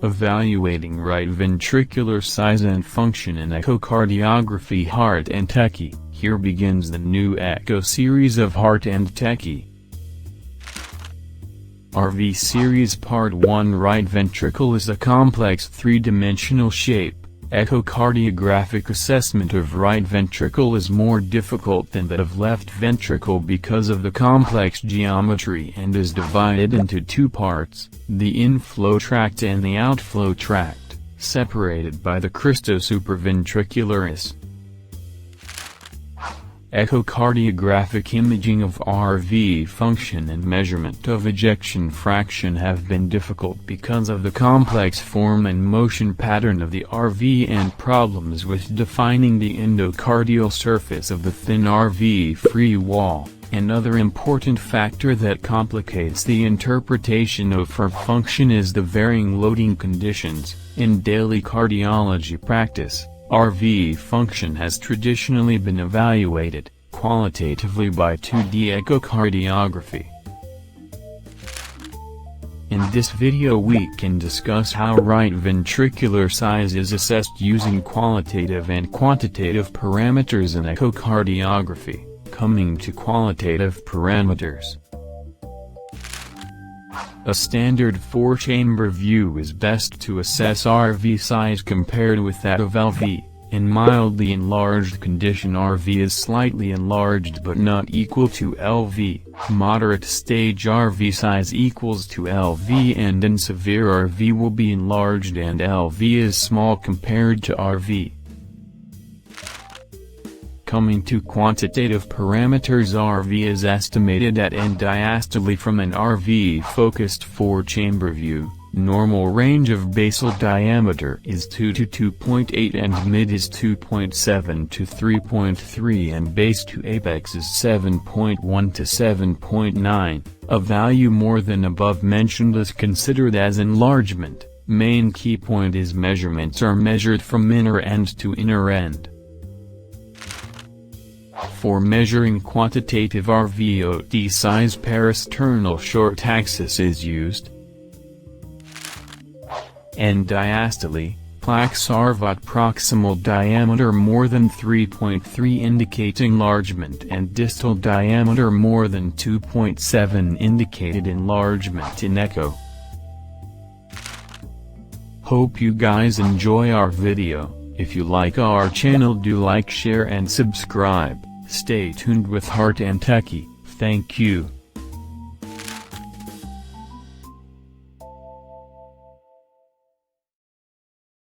Evaluating right ventricular size and function in echocardiography. Heart&Techy. Here begins the new Echo series of Heart&Techy. RV Series Part 1. Right ventricle is a complex three-dimensional shape. Echocardiographic assessment of right ventricle is more difficult than that of left ventricle because of the complex geometry and is divided into two parts, the inflow tract and the outflow tract, separated by the crista supraventricularis. Echocardiographic imaging of RV function and measurement of ejection fraction have been difficult because of the complex form and motion pattern of the RV and problems with defining the endocardial surface of the thin RV free wall. Another important factor that complicates the interpretation of RV function is the varying loading conditions. In daily cardiology practice, RV function has traditionally been evaluated qualitatively by 2D echocardiography. In this video we can discuss how right ventricular size is assessed using qualitative and quantitative parameters in echocardiography. Coming to qualitative parameters. A standard 4-chamber view is best to assess RV size compared with that of LV. In mildly enlarged condition, RV is slightly enlarged but not equal to LV. Moderate stage RV size equals to LV, and in severe RV will be enlarged and LV is small compared to RV. Coming to quantitative parameters, RV is estimated at end diastole from an RV-focused 4-chamber view. Normal range of basal diameter is 2 to 2.8 and mid is 2.7 to 3.3 and base to apex is 7.1 to 7.9. A value more than above mentioned is considered as enlargement. Main key point is measurements are measured from inner end to inner end. For measuring quantitative RVOT size, parasternal short axis is used. End diastole, plaque Sarvat proximal diameter more than 3.3 indicates enlargement and distal diameter more than 2.7 indicated enlargement in echo. Hope you guys enjoy our video. If you like our channel, do like, share and subscribe. Stay tuned with Heart&Techy. Thank you.